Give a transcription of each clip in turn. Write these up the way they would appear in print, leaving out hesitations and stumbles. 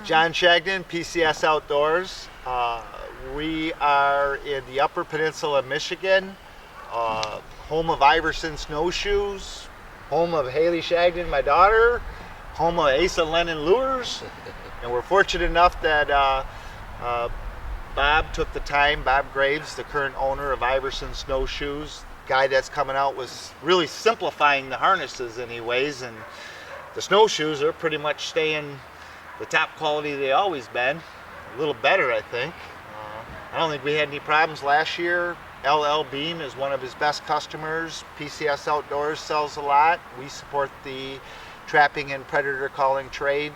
John Shagnon, PCS Outdoors. We are in the Upper Peninsula of Michigan, home of Iverson snowshoes, home of Haley Shagnon, my daughter, home of Asa Lennon lures, and we're fortunate enough that Bob took the time, Bob Graves, the current owner of Iverson snowshoes, guy that's coming out was really simplifying the harnesses anyways, and the snowshoes are pretty much staying the top quality they always been, a little better I think. I don't think we had any problems last year. LL Beam is one of his best customers. PCS Outdoors sells a lot. We support the trapping and predator calling trade.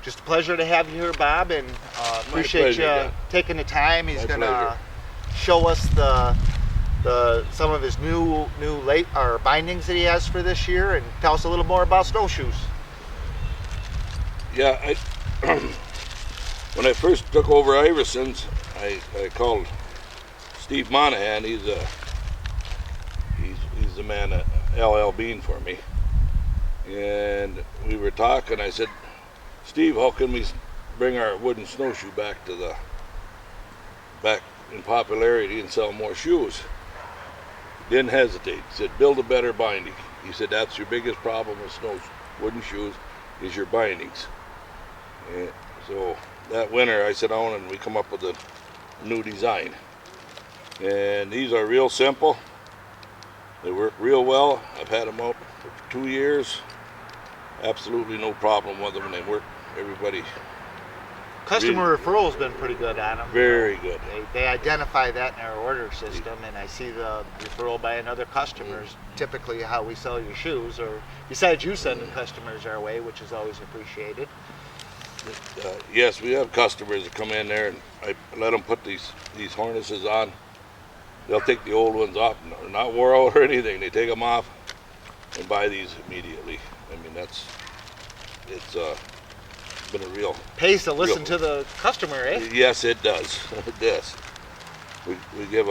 Just a pleasure to have you here, Bob, and appreciate you taking the time. He's going to show us some of his new bindings that he has for this year, and tell us a little more about snowshoes. Yeah, when I first took over Iverson's, I called Steve Monahan. He's the man at LL Bean for me, and we were talking. I said, Steve, how can we bring our wooden snowshoe back in popularity and sell more shoes? Didn't hesitate. He said, build a better binding. He said, that's your biggest problem with wooden shoes is your bindings. And so that winter I sat down and we come up with a new design. And these are real simple. They work real well. I've had them out for 2 years. Absolutely no problem with them, and they work. Everybody. Customer referral has been pretty good on them. Very good. They identify that in our order system, and I see the referral by another customers, typically how we sell your shoes, or besides you sending customers our way, which is always appreciated. Yes, we have customers that come in there, and I let them put these harnesses on. They'll take the old ones off, they're not wore out or anything. They take them off and buy these immediately. I mean, it's been a real pays to listen to the customer, eh? Yes, it does. It does. We give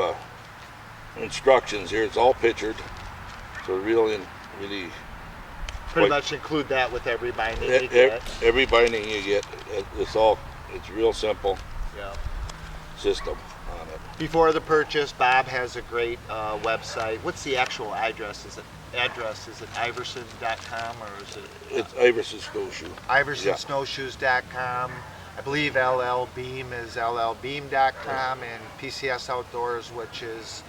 instructions here. It's all pictured, so really pretty much include that with every binding you get. Every binding you get, it's real simple. Yeah. System on it. Before the purchase, Bob has a great website. What's the actual address? Is it Iverson.com or is it? It's Iverson Snowshoe. IversonSnowshoes.com. I believe LL Beam is LLBeam.com, and PCS Outdoors, which is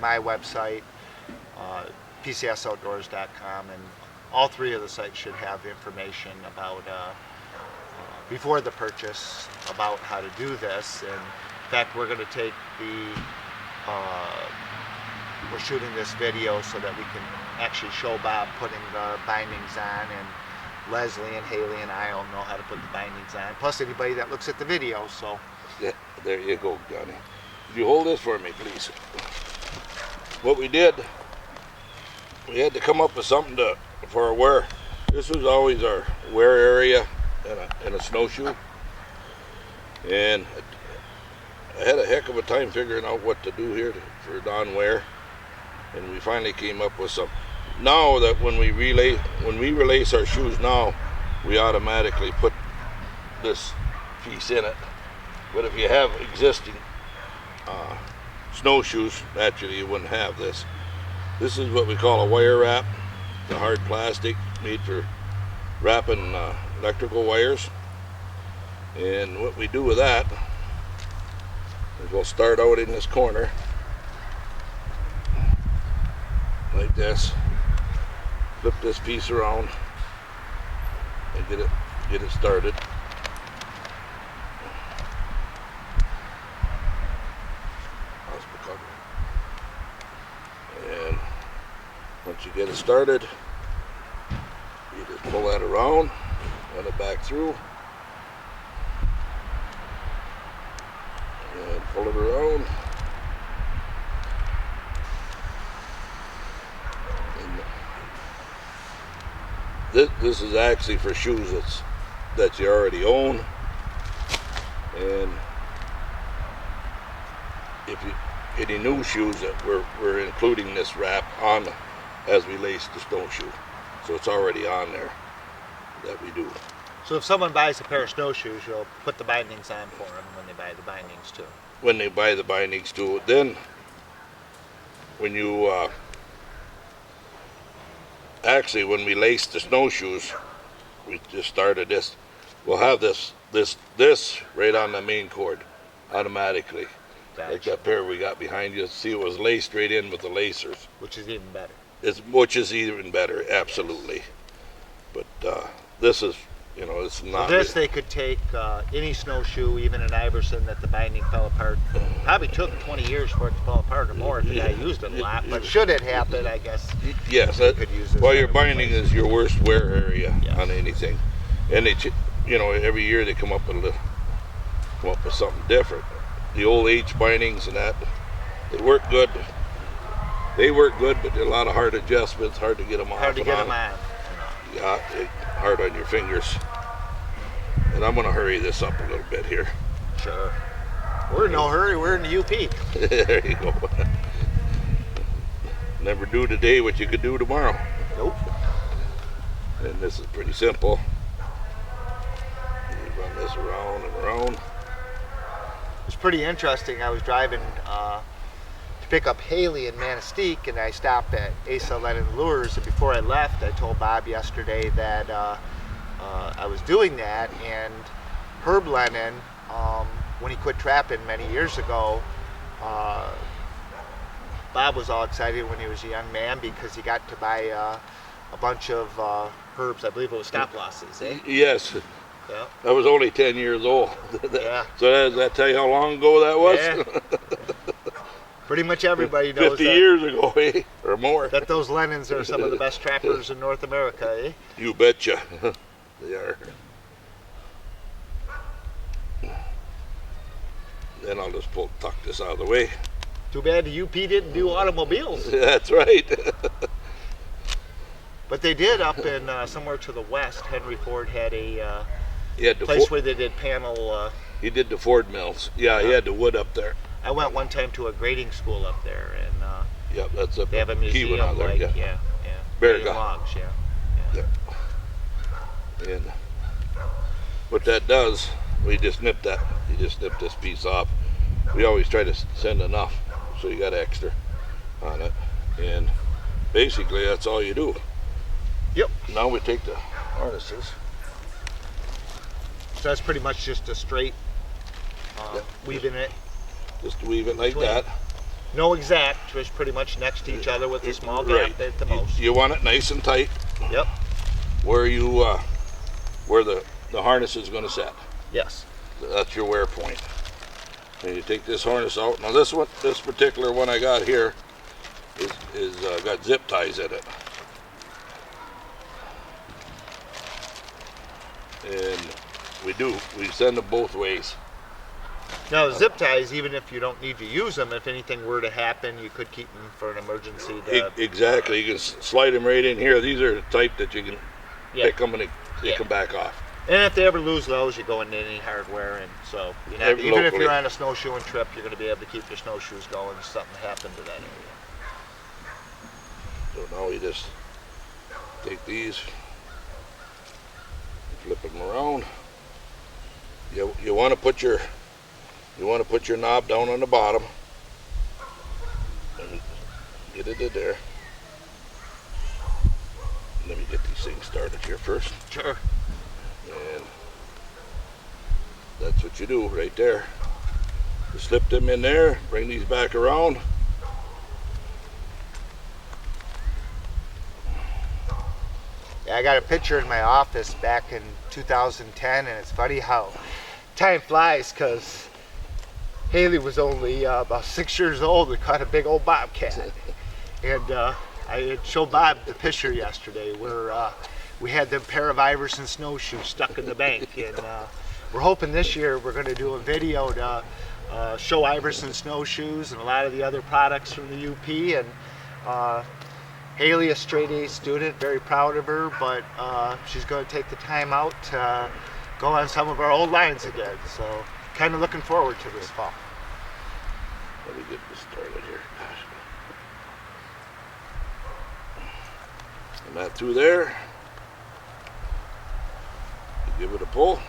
my website, PCSOutdoors.com, and all three of the sites should have information about before the purchase about how to do this. And in fact, we're going to take we're shooting this video so that we can actually show Bob putting the bindings on, and Leslie and Haley and I all know how to put the bindings on, plus anybody that looks at the video. So yeah, there you go, Johnny. Could you hold this for me, please? What we did, we had to come up with something for our wear. This was always our wear area in a snowshoe, and I had a heck of a time figuring out what to do here for non-wear, and we finally came up with some. Now that when we release our shoes now, we automatically put this piece in it. But if you have existing snowshoes, naturally you wouldn't have this. This is what we call a wire wrap. It's a hard plastic made for wrapping electrical wires. And what we do with that is we'll start out in this corner like this, flip this piece around and get it started. And once you get it started, you just pull that around, run it back through, and pull it around. This is actually for shoes that you already own, and if you any new shoes that we're including this wrap on as we lace the snowshoe. So it's already on there that we do. So if someone buys a pair of snowshoes, you'll put the bindings on for them when they buy the bindings too. When they buy the bindings too, then when you actually when we lace the snowshoes, we just started this. We'll have this right on the main cord automatically. Gotcha. Like that pair we got behind you. See, it was laced right in with the lacers. Which is even better. Which is even better, absolutely. But this is, it's not. This they could take any snowshoe, even an Iverson that the binding fell apart. Probably took 20 years for it to fall apart or more if the guy used it a lot. But should it happen, I guess. Yes, could use this. Well, your binding is your worst wear area Yes. on anything, and they, every year they come up with something different. The old H bindings and that, they work good. They work good, but they're a lot of hard adjustments, hard to get them off. Hard to get them on. Yeah, hard on your fingers. And I'm going to hurry this up a little bit here. Sure. We're in no hurry. We're in the UP. There you go. Never do today what you could do tomorrow. Nope. And this is pretty simple. You run this around and around. It's pretty interesting. I was driving to pick up Haley in Manistee, and I stopped at Asa Lennon Lures. And before I left, I told Bob yesterday that I was doing that. And Herb Lennon, when he quit trapping many years ago, Bob was all excited when he was a young man because he got to buy a bunch of Herb's, I believe it was stop losses, eh? Yes. Yeah. I was only 10 years old. Yeah. So does that tell you how long ago that was? Yeah. Pretty much everybody knows 50 years ago, eh? Or more. that those Lennons are some of the best trappers in North America, eh? You betcha. They are. Then I'll just tuck this out of the way. Too bad the UP didn't do automobiles. That's right. But they did up in somewhere to the west. Henry Ford had a He had the place where they did panel. he did the Ford mills. Yeah, he had the wood up there. I went one time to a grading school up there, and Yep, that's up they have a Keywood museum out there. like Yeah. grading Berga. logs, yeah. And what that does, we just nip that. You just nip this piece off. We always try to send enough, so you got extra on it. And basically, that's all you do. Yep. Now we take the harnesses. So that's pretty much just a straight weaving it. Just weave it like Between. that. No exact, just pretty much next to each other with a small gap at the most. You want it nice and tight Yep. where you where the harness is going to set. Yes. That's your wear point. And you take this harness out. Now this particular one I got here is got zip ties in it. And we send them both ways. Now, zip ties, even if you don't need to use them, if anything were to happen, you could keep them for an emergency. Exactly. You can slide them right in here. These are the type that you can pick them and they come back off. And if they ever lose those, you go into any hardware, and so even if you're on a snowshoeing trip, you're going to be able to keep your snowshoes going if something happened to that area. So now we just take these, flip them around. You want to put your knob down on the bottom and get it in there. Let me get these things started here first. Sure. And that's what you do right there. You slip them in there, bring these back around. Yeah, I got a picture in my office back in 2010, and it's funny how time flies because Haley was only about 6 years old and caught a big old bobcat. And I had showed Bob the picture yesterday where we had the pair of Iverson snowshoes stuck in the bank. And we're hoping this year we're going to do a video to show Iverson snowshoes and a lot of the other products from the UP. And Haley, a straight A student, very proud of her, but she's going to take the time out to go on some of our old lines again. So kind of looking forward to this fall. Let me get this started here. that through there. Give it a pull.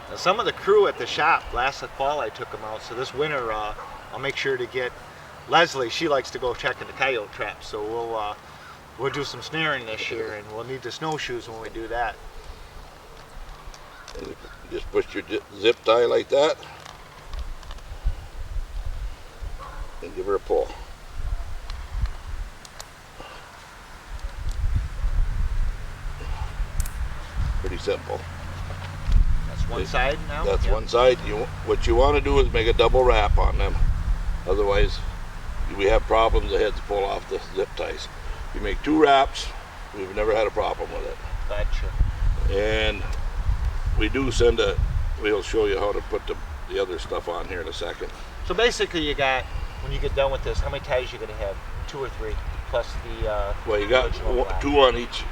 Now, some of the crew at the shop, last fall I took them out, so this winter I'll make sure to get Leslie. She likes to go check in the coyote traps, so we'll do some snaring this year, and we'll need the snowshoes when we do that. And just push your zip tie like that, and give her a pull. Pretty simple. That's one side now? That's Yep. one side. What you want to do is make a double wrap on them. Otherwise, we have problems ahead to pull off the zip ties. You make 2 wraps, we've never had a problem with it. Gotcha. And we do we'll show you how to put the other stuff on here in a second. So basically you got, when you get done with this, how many ties you going to have? 2 or 3? Plus the Well, you got original black. 2 on each.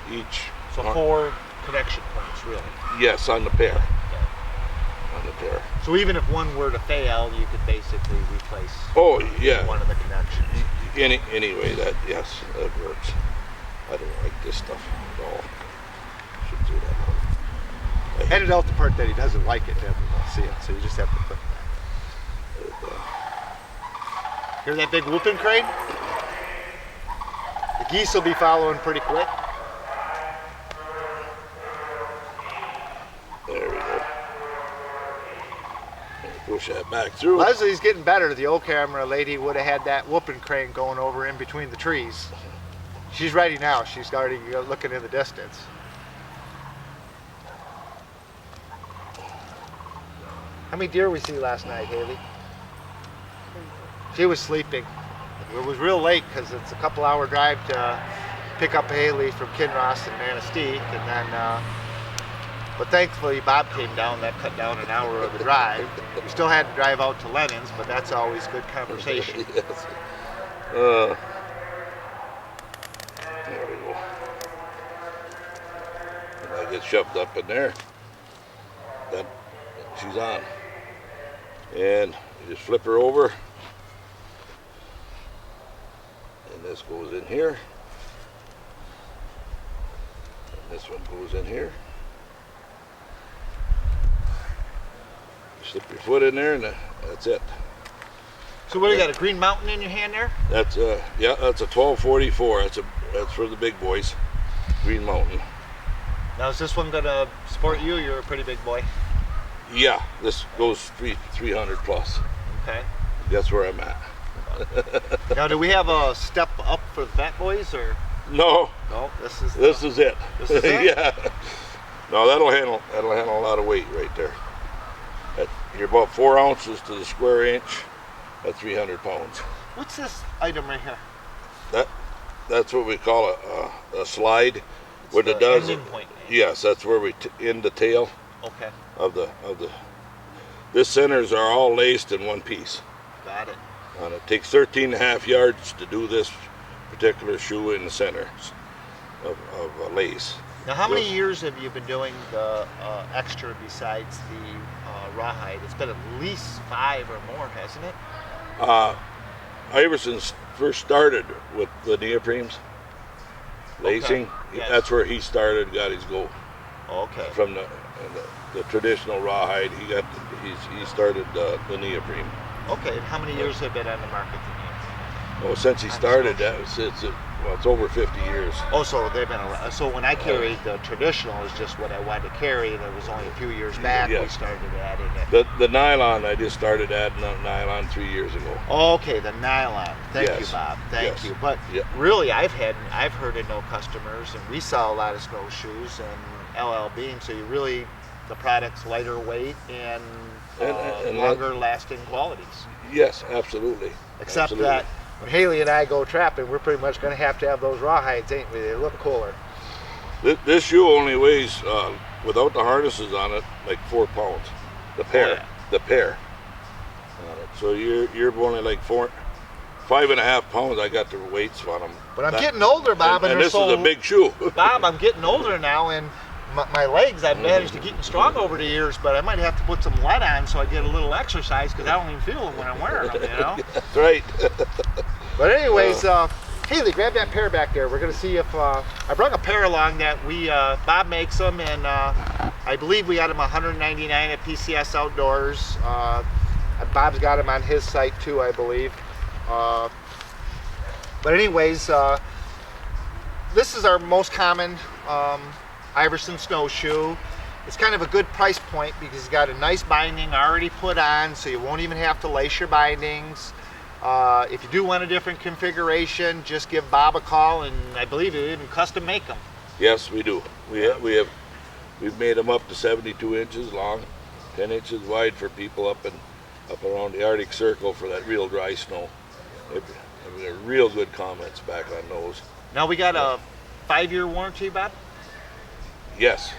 So 4 connection points, really. Yes, on the pair. Yeah. On the pair. So even if one were to fail, you could basically replace Oh, yeah. one of the connections. Anyway, that works. I don't like this stuff at all. Should do that. Headed out the part that he doesn't like it, then we'll see it. So you just have to put that. Hear that big whooping crane? The geese will be following pretty quick. There we go. Push that back through. Leslie's getting better. The old camera lady would have had that whooping crane going over in between the trees. She's ready now. She's already looking in the distance. How many deer we see last night, Haley? She was sleeping. It was real late because it's a couple-hour drive to pick up Haley from Kinross and Manistee, and then. But thankfully, Bob came down. That cut down an hour of the drive. We still had to drive out to Lennon's, but that's always good conversation. Yes. There we go. When I get shoved up in there, then she's on. And you just flip her over. And this goes in here. And this one goes in here. Slip your foot in there, and that's it. So what, you got a Green Mountain in your hand there? That's yeah, that's a 1244. That's for the big boys. Green Mountain. Now is this one gonna support you? You're a pretty big boy. Yeah, this goes 300 plus. Okay. That's where I'm at. Now, do we have a step up for the fat boys, or No, no? This is it. This is it? Yeah. No, that'll handle a lot of weight right there. You're about 4 ounces to the square inch at 300 pounds. What's this item right here? That's what we call a slide. It's What the it does, ending point. yes, that's where we end the tail Okay, of the. This centers are all laced in one piece. got it. And it takes 13 and a half yards to do this particular shoe in the center of a lace. Now, how many years have you been doing the extra besides the rawhide? It's been at least 5 or more, hasn't it? Iverson first started with the neoprenes, lacing. Yes. That's where he started, got his go. Okay. From the traditional rawhide, he started the neoprene. Okay, and how many years have been on the market? Oh, since he started, it's over 50 years. Oh, so they've been around. So when I carried the traditional, is just what I wanted to carry, and it was only a few years back we Yes. started adding it. The nylon, I just started adding nylon 3 years ago. Okay, the nylon. Thank you, Yes. Bob. Thank Yes. you. But Yeah. really, I've heard of no customers, and we saw a lot of snowshoes and LL Bean. So the product's lighter weight and longer lasting qualities. Yes, absolutely. Except Absolutely. that when Haley and I go trapping, we're pretty much going to have those rawhides, ain't we? They look cooler. This shoe only weighs, without the harnesses on it, like 4 pounds. The pair. Oh, yeah. The pair. So you're only like 5.5 pounds. I got the weights on them. But I'm getting older, Bob, and they're this is a big shoe. Bob, I'm getting older now, and my legs, I've managed to keep them strong over the years, but I might have to put some lead on so I get a little exercise, because I don't even feel them when I'm wearing them, you know? That's right. But anyways, Haley, grab that pair back there. We're gonna see if I brought a pair along that we Bob makes them, and I believe we got them 199 at PCS Outdoors. Bob's got them on his site too, I believe. But anyways, this is our most common Iverson snowshoe. It's kind of a good price point because it's got a nice binding already put on, so you won't even have to lace your bindings. If you do want a different configuration, just give Bob a call, and I believe you even custom make them. Yes, we do. We've made them up to 72 inches long, 10 inches wide for people up around the Arctic Circle for that real dry snow. They're real good comments back on those. Now we got a 5-year warranty, Bob? Yes,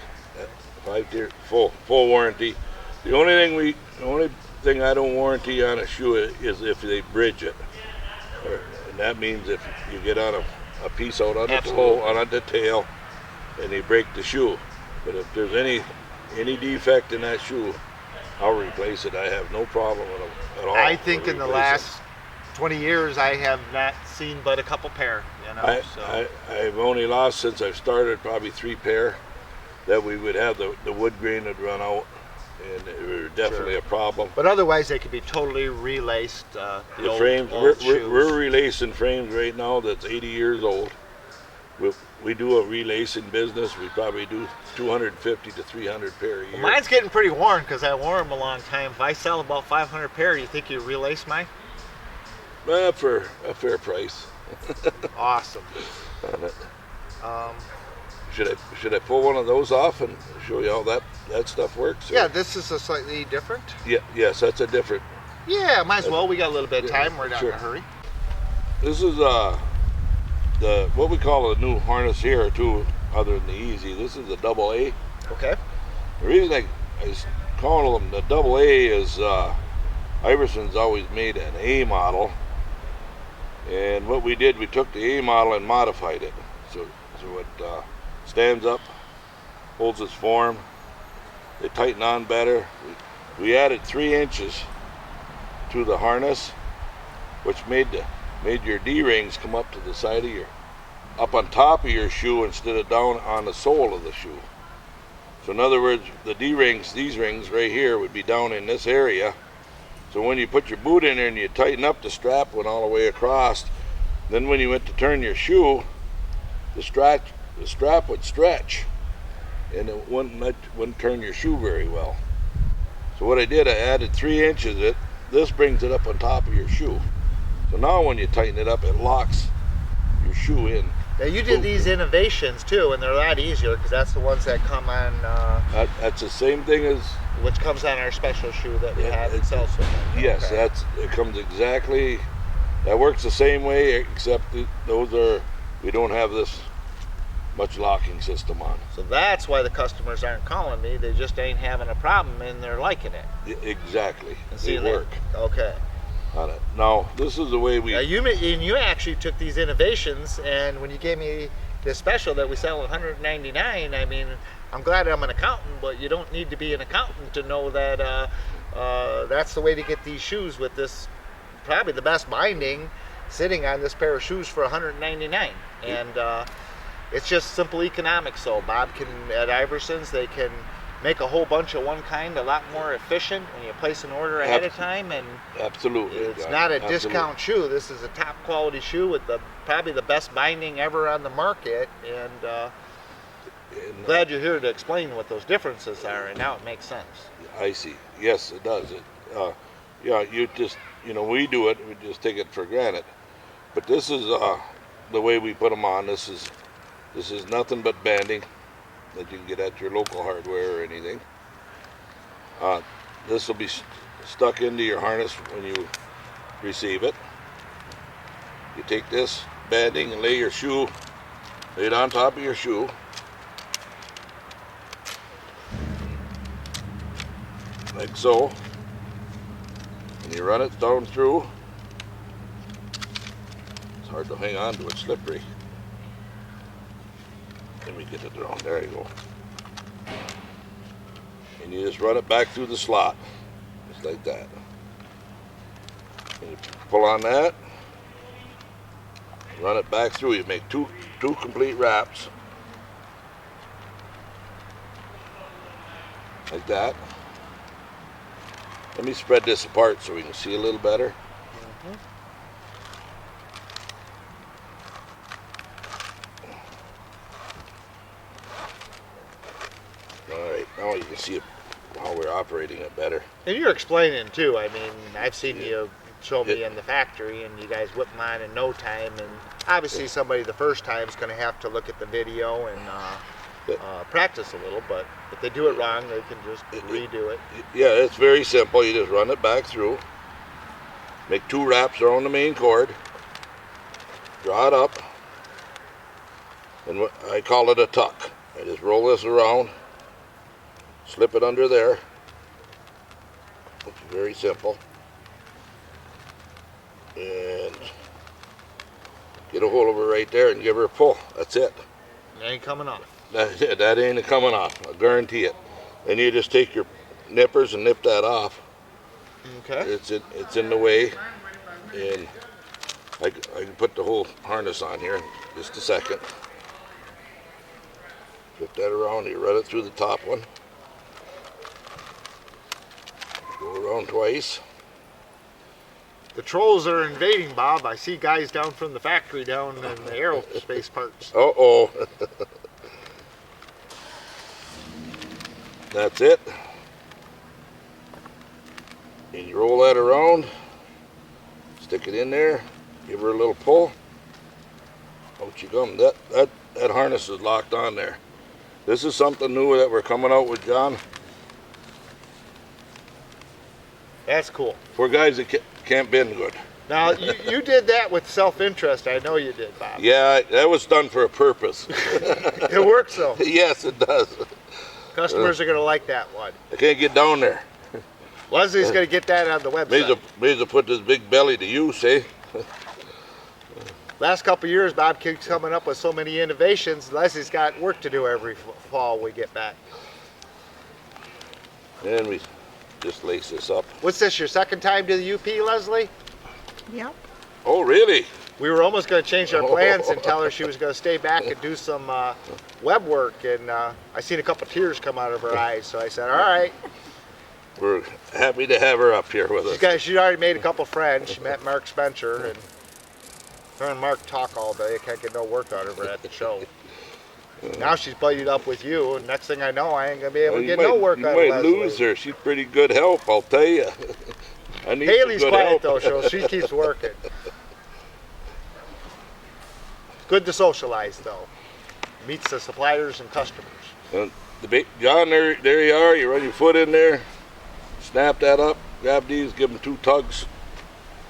5-year full warranty. The only thing I don't warranty on a shoe is if they bridge it, and that means if you get on a piece out on the toe, on the tail, and they break the shoe. But if there's any defect in that shoe, I'll replace it. I have no problem with them at all. I think in the last 20 years I have not seen but a couple pair. You know, I've only lost, since I've started, probably 3 pair that we would have the wood grain would run out, and it was definitely a problem. But otherwise they could be totally relaced. The frames, old shoes. we're relacing frames right now that's 80 years old. We do a relacing business. We probably do 250 to 300 pair a year. Well, mine's getting pretty worn because I wore them a long time. If I sell about 500 pair, do you think you relace mine? For a fair price. Awesome. Should I pull one of those off and show you how that stuff works? Yeah, this is a slightly different. Yeah, yes, that's a different. Yeah, might as well. We got a little bit of time. We're not in a hurry. This is what we call a new harness here too, other than the Easy. This is a double A. Okay. The reason I was calling them the double A is Iverson's always made an A model, and what we did, we took the A model and modified it so it stands up, holds its form. They tighten on better. We added 3 inches to the harness, which made your D-rings come up to the side of up on top of your shoe instead of down on the sole of the shoe. So in other words, the D-rings, these rings right here, would be down in this area. So when you put your boot in there and you tighten up, the strap went all the way across. Then when you went to turn your shoe, the strap would stretch, and it wouldn't turn your shoe very well. So what I did, I added 3 inches. This brings it up on top of your shoe. So now when you tighten it up, it locks your shoe in. Now you did these innovations too, and they're a lot easier because that's the ones that come on. That's the same thing as which comes on our special shoe that we have and sells with them. Yes, okay. it comes exactly. That works the same way, except we don't have this much locking system on. So that's why the customers aren't calling me. They just ain't having a problem and they're liking it. Exactly. They work. Okay. On it. Now this is the way we. Now you actually took these innovations, and when you gave me this special that we sell at $199, I mean, I'm glad I'm an accountant, but you don't need to be an accountant to know that that's the way to get these shoes with this, probably the best binding, sitting on this pair of shoes for $199, and it's just simple economics. So Bob can, at Iverson's, they can make a whole bunch of one kind, a lot more efficient when you place an order ahead of time, and absolutely, it's not a discount shoe. This is a top quality shoe with probably the best binding ever on the market, and glad you're here to explain what those differences are, and now it makes sense. I see. Yes, it does. Yeah, we do it. We just take it for granted. But this is the way we put them on. This is nothing but banding that you can get at your local hardware or anything. This will be stuck into your harness when you receive it. You take this banding and lay it on top of your shoe. Like so. And you run it down through. It's hard to hang on to, it's slippery. Let me get it around. There you go. And you just run it back through the slot, just like that. And you pull on that. Run it back through. You make two complete wraps. Like that. Let me spread this apart so we can see a little better. Alright, now you can see how we're operating it better. And you're explaining too. I mean, I've seen you show me in the factory, and you guys whip them on in no time. And obviously, somebody the first time is going to have to look at the video and practice a little. But if they do it wrong, they can just redo it. Yeah, it's very simple. You just run it back through. Make 2 wraps around the main cord. Draw it up. And I call it a tuck. I just roll this around. Slip it under there. It's very simple. And get a hold of her right there and give her a pull. That's it. It ain't coming off. That ain't coming off. I guarantee it. And you just take your nippers and nip that off. Okay. It's in the way. And I can put the whole harness on here in just a second. Flip that around. You run it through the top one. Go around twice. The trolls are invading, Bob. I see guys down from the factory down in the aerospace parts. Uh-oh. That's it. And you roll that around. Stick it in there. Give her a little pull. Out you come. That harness is locked on there. This is something new that we're coming out with, John. That's cool. For guys that can't bend good. Now, you did that with self-interest. I know you did, Bob. Yeah, that was done for a purpose. It works, though. Yes, it does. Customers are going to like that one. I can't get down there. Leslie's going to get that on the website. May as well put this big belly to use, eh? Last couple of years, Bob keeps coming up with so many innovations. Leslie's got work to do every fall we get back. And we just lace this up. What's this, your second time to the UP, Leslie? Yep. Oh, really? We were almost going to change our plans and tell her she was going to stay back and do some web work, and I seen a couple tears come out of her eyes, so I said, all right. We're happy to have her up here with us. She's already made a couple friends. She met Mark Spencer, and her and Mark talk all day. I can't get no work out of her at the show. Now she's buddied up with you, and next thing I know, I ain't going to be able to get no work out of Leslie. You might lose her. She's pretty good help, I'll tell you. I need Haley's some good quiet, help. though, so she keeps working. Good to socialize, though. Meets the suppliers and customers. John, there you are. You run your foot in there. Snap that up. Grab these. Give them 2 tugs.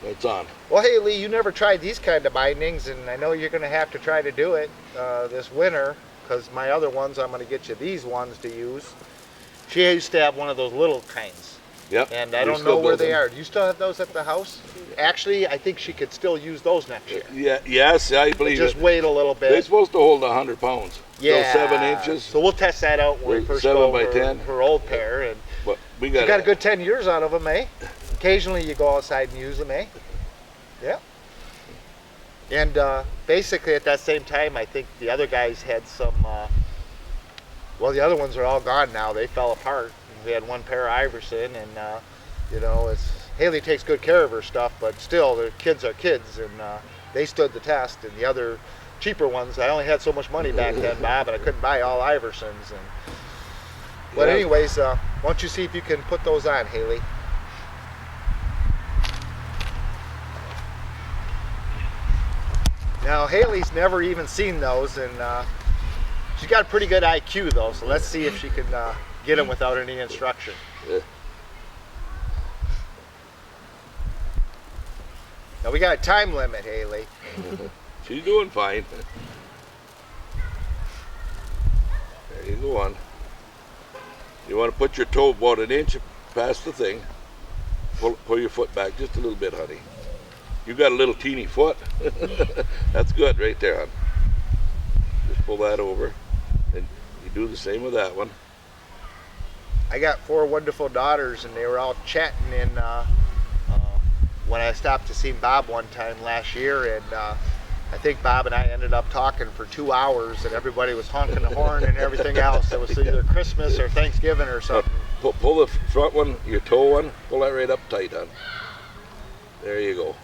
That's on. Well, Haley, you never tried these kind of bindings, and I know you're going to have to try to do it this winter, because my other ones, I'm going to get you these ones to use. She used to have one of those little kinds. Yep. And I don't know where they are. Do you still have those at the house? Actually, I think she could still use those next year. Yeah. Yes, I believe Just it. wait a little bit. They're supposed to hold 100 pounds. Yeah. So 7 inches. So we'll test that out when we first 7 go by over 10. her old pair. And But we you got a good 10 years out of them, eh? Occasionally you go outside and use them, eh? Yeah. And basically at that same time, I think the other guys had some, well, the other ones are all gone now. They fell apart. We had one pair of Iverson, and you know, Haley takes good care of her stuff, but still, the kids are kids, and they stood the test. And the other cheaper ones, I only had so much money back then, Bob, and I couldn't buy all Iversons. But anyways, why don't you see if you can put those on, Haley? Now, Haley's never even seen those, and she's got a pretty good IQ, though, so let's see if she can get them without any instruction. Yeah. Now, we got a time limit, Haley. She's doing fine. There you go on. You want to put your toe about 1 inch past the thing. Pull your foot back just a little bit, honey. You got a little teeny foot. That's good right there, hon. Just pull that over. And you do the same with that one. I got 4 wonderful daughters, and they were all chatting when I stopped to see Bob one time last year, and I think Bob and I ended up talking for 2 hours, and everybody was honking the horn and everything else. It was either Christmas or Thanksgiving or something. Pull the front one, your toe one, pull that right up tight on. There you go.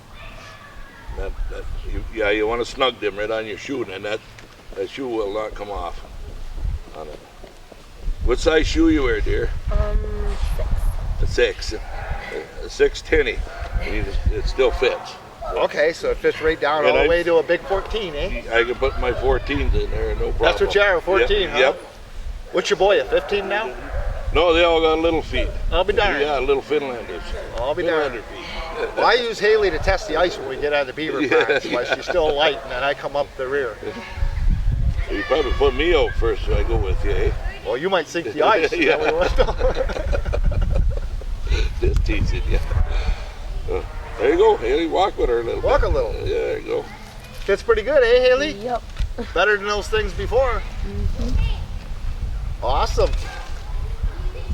You want to snug them right on your shoe, and that shoe will not come off on it. What size shoe you wear, dear? 6. A 6 tinny. It still fits. Okay, so it fits right down all the way to a big 14, eh? I can put my 14s in there, no problem. That's what you are, a 14, yep, huh? Yep. What's your boy, a 15 now? No, they all got little feet. I'll be darned. Yeah, little Finlanders. I'll be Finlander darned. feet. Well, I use Haley to test the ice when we get out of the beaver ponds while she's still light, and then I come up the rear. You probably put me out first so I go with you, eh? Well, you might sink the ice. Yeah. Then we went Just teasing you. There you go, Haley. Walk with her a little Walk bit. a little. Yeah, there you go. Fits pretty good, eh, Haley? Yep. Better than those things before. Awesome.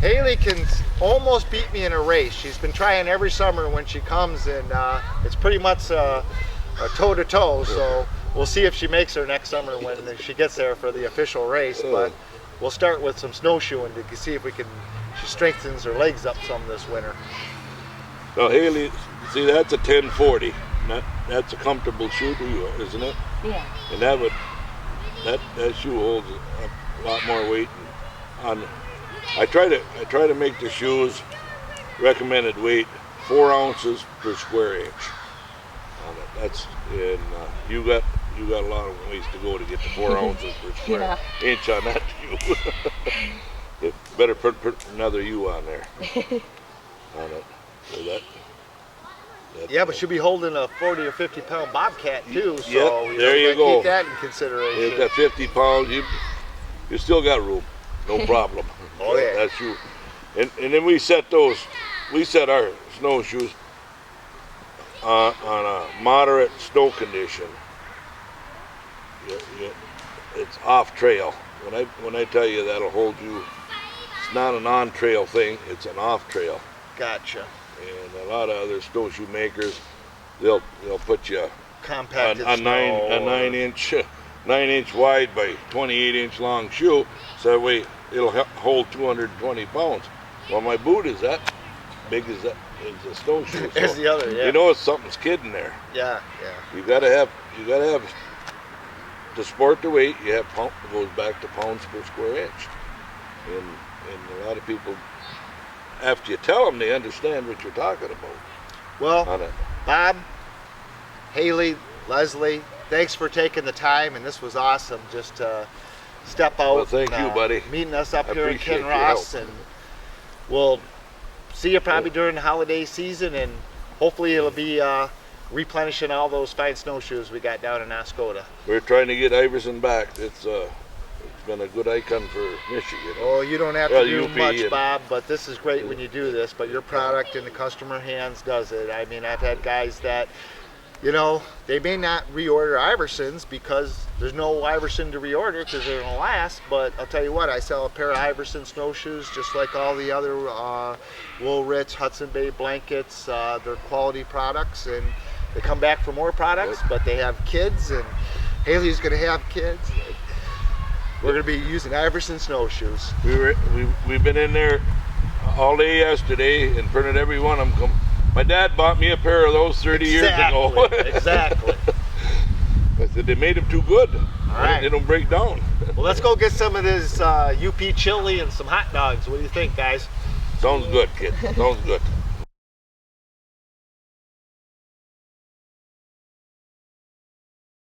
Haley can almost beat me in a race. She's been trying every summer when she comes, and it's pretty much a toe-to-toe, so we'll see if she makes her next summer when she gets there for the official race. But we'll start with some snowshoeing to see if she strengthens her legs up some this winter. Now, Haley, see, that's a 1040. That's a comfortable shoe to you, isn't it? Yeah. And that shoe holds a lot more weight. I try to make the shoes recommended weight 4 ounces per square inch. You got a lot of ways to go to get to 4 ounces per square inch on that shoe. You better put another U on there. On it. So Yeah, but she'll be holding a 40 or 50 pound bobcat too, so yep, there you go. Keep that in consideration. You've got 50 pounds, you still got room, no problem. Oh yeah. That's you. And then we set our snowshoes on a moderate snow condition. It's off trail. When I tell you that'll hold you, it's not an on trail thing, it's an off trail. Gotcha. And a lot of other snowshoe makers, they'll put you Compacted a snow. 9 inch wide by 28 inch long shoe, so that way it'll hold 220 pounds. Well, my boot is that big as a snowshoe. There's the other, yeah. You know something's kidding there. Yeah. You gotta have to support the weight. You have it goes back to pounds per square inch, and a lot of people, after you tell them, they understand what you're talking about. Well, Bob, Haley, Leslie, thanks for taking the time, and this was awesome just to step out. Well, thank you, buddy. Meeting us up I here in appreciate your Kinross, help. and we'll see you probably during the holiday season, and hopefully it'll be replenishing all those fine snowshoes we got down in Oscoda. We're trying to get Iverson back. It's been a good icon for Michigan. Oh, you don't have to do UP much, and- Bob, but this is great when you do this, but your product in the customer hands does it. I mean, I've had guys that, they may not reorder Iversons because there's no Iverson to reorder because they're gonna last, but I'll tell you what, I sell a pair of Iverson snowshoes just like all the other Wool Ritz, Hudson Bay blankets. They're quality products, and they come back for more products, but they have kids, and Haley's gonna have kids. We're gonna be using Iverson snowshoes. We've been in there all day yesterday and printed every one of them. My dad bought me a pair of those 30 years ago. Exactly. I said they made them too good. All right. They don't break down. Well, let's go get some of this UP chili and some hot dogs. What do you think, guys? Sounds good, kid. Sounds good.